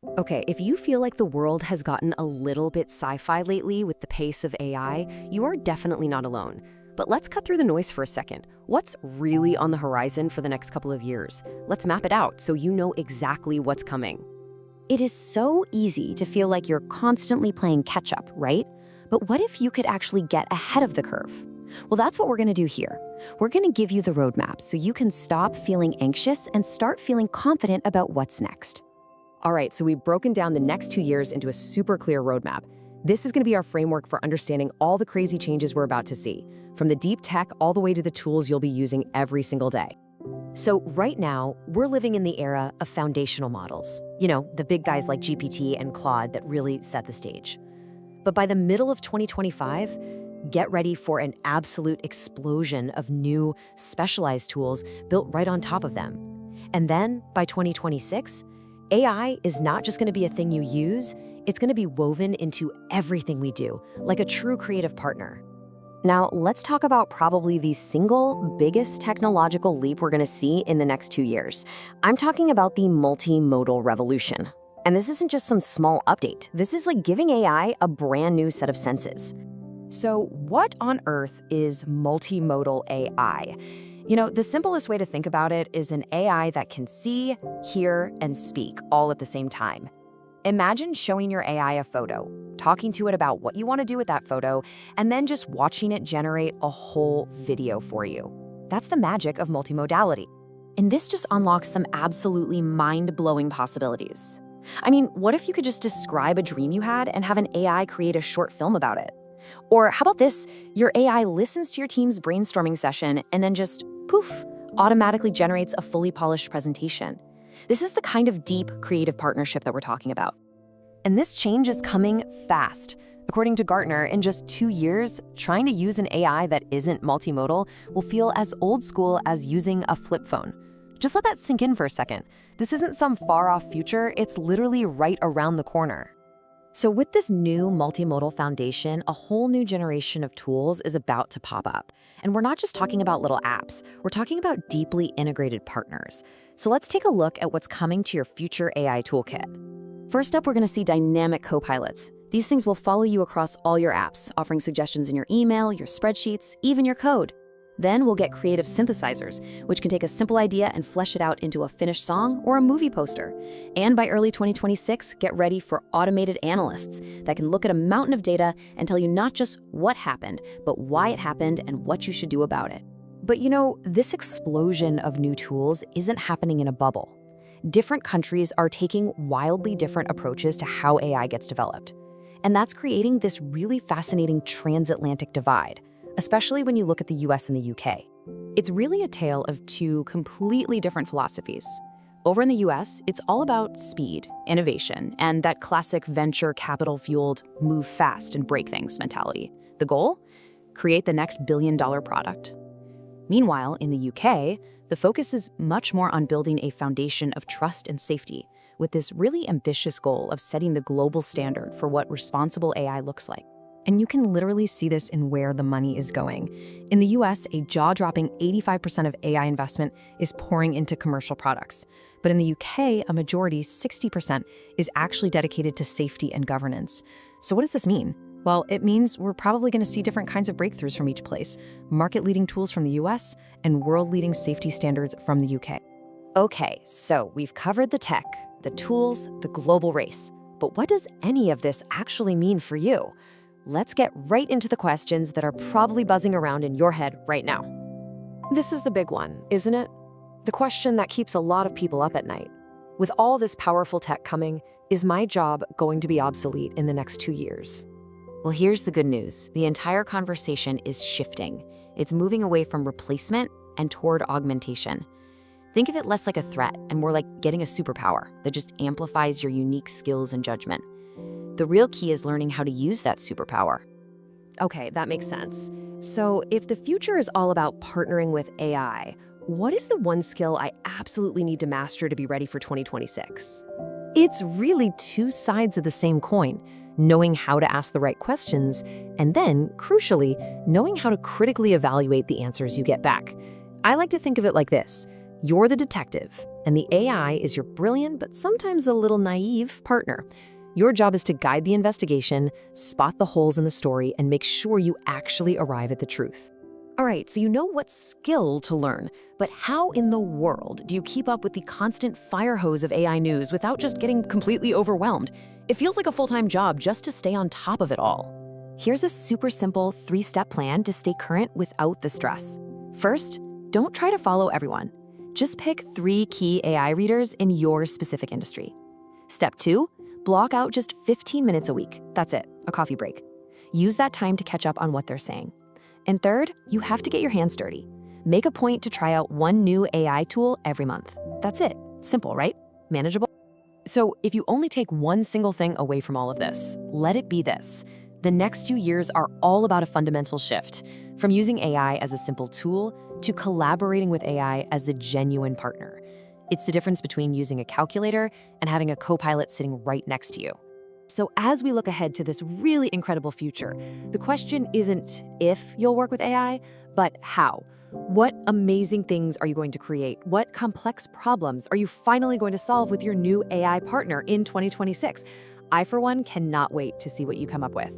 Okay, if you feel like the world has gotten a little bit sci-fi lately with the pace of AI, you are definitely not alone. But let's cut through the noise for a second. What's really on the horizon for the next couple of years? Let's map it out so you know exactly what's coming. It is so easy to feel like you're constantly playing catch up, right? But what if you could actually get ahead of the curve? Well, that's what we're going to do here. We're going to give you the roadmap so you can stop feeling anxious and start feeling confident about what's next. All right, so we've broken down the next 2 years into a super clear roadmap. This is going to be our framework for understanding all the crazy changes we're about to see, from the deep tech all the way to the tools you'll be using every single day. So right now, we're living in the era of foundational models. You know, the big guys like GPT and Claude that really set the stage. But by the middle of 2025, get ready for an absolute explosion of new, specialized tools built right on top of them. And then, by 2026, AI is not just going to be a thing you use, it's going to be woven into everything we do, like a true creative partner. Now, let's talk about probably the single biggest technological leap we're going to see in the next 2 years. I'm talking about the multimodal revolution. And this isn't just some small update. This is like giving AI a brand new set of senses. So what on earth is multimodal AI? You know, the simplest way to think about it is an AI that can see, hear, and speak all at the same time. Imagine showing your AI a photo, talking to it about what you want to do with that photo, and then just watching it generate a whole video for you. That's the magic of multimodality. And this just unlocks some absolutely mind-blowing possibilities. I mean, what if you could just describe a dream you had and have an AI create a short film about it? Or how about this? Your AI listens to your team's brainstorming session and then just, poof, automatically generates a fully polished presentation. This is the kind of deep creative partnership that we're talking about. And this change is coming fast. According to Gartner, in just 2 years, trying to use an AI that isn't multimodal will feel as old school as using a flip phone. Just let that sink in for a second. This isn't some far-off future, it's literally right around the corner. So with this new multimodal foundation, a whole new generation of tools is about to pop up. And we're not just talking about little apps, we're talking about deeply integrated partners. So let's take a look at what's coming to your future AI toolkit. First up, we're going to see dynamic copilots. These things will follow you across all your apps, offering suggestions in your email, your spreadsheets, even your code. Then we'll get creative synthesizers, which can take a simple idea and flesh it out into a finished song or a movie poster. And by early 2026, get ready for automated analysts that can look at a mountain of data and tell you not just what happened, but why it happened and what you should do about it. But you know, this explosion of new tools isn't happening in a bubble. Different countries are taking wildly different approaches to how AI gets developed. And that's creating this really fascinating transatlantic divide, especially when you look at the US and the UK. It's really a tale of two completely different philosophies. Over in the US, it's all about speed, innovation, and that classic venture capital-fueled move fast and break things mentality. The goal? Create the next billion-dollar product. Meanwhile, in the UK, the focus is much more on building a foundation of trust and safety, with this really ambitious goal of setting the global standard for what responsible AI looks like. And you can literally see this in where the money is going. In the US, a jaw-dropping 85% of AI investment is pouring into commercial products. But in the UK, a majority, 60%, is actually dedicated to safety and governance. So what does this mean? Well, it means we're probably going to see different kinds of breakthroughs from each place, market-leading tools from the US and world-leading safety standards from the UK. Okay, so we've covered the tech, the tools, the global race. But what does any of this actually mean for you? Let's get right into the questions that are probably buzzing around in your head right now. This is the big one, isn't it? The question that keeps a lot of people up at night. With all this powerful tech coming, is my job going to be obsolete in the next 2 years? Well, here's the good news. The entire conversation is shifting. It's moving away from replacement and toward augmentation. Think of it less like a threat and more like getting a superpower that just amplifies your unique skills and judgment. The real key is learning how to use that superpower. Okay, that makes sense. So if the future is all about partnering with AI, what is the one skill I absolutely need to master to be ready for 2026? It's really two sides of the same coin, knowing how to ask the right questions, and then, crucially, knowing how to critically evaluate the answers you get back. I like to think of it like this. You're the detective, and the AI is your brilliant but sometimes a little naive partner. Your job is to guide the investigation, spot the holes in the story, and make sure you actually arrive at the truth. All right, so you know what skill to learn, but how in the world do you keep up with the constant fire hose of AI news without just getting completely overwhelmed? It feels like a full-time job just to stay on top of it all. Here's a super simple 3-step plan to stay current without the stress. First, don't try to follow everyone. Just pick 3 key AI readers in your specific industry. Step 2, block out just 15 minutes a week. That's it, a coffee break. Use that time to catch up on what they're saying. And third, you have to get your hands dirty. Make a point to try out one new AI tool every month. That's it. Simple, right? Manageable? So if you only take one single thing away from all of this, let it be this. The next 2 years are all about a fundamental shift, from using AI as a simple tool to collaborating with AI as a genuine partner. It's the difference between using a calculator and having a co-pilot sitting right next to you. So as we look ahead to this really incredible future, the question isn't if you'll work with AI, but how. What amazing things are you going to create? What complex problems are you finally going to solve with your new AI partner in 2026? I, for one, cannot wait to see what you come up with.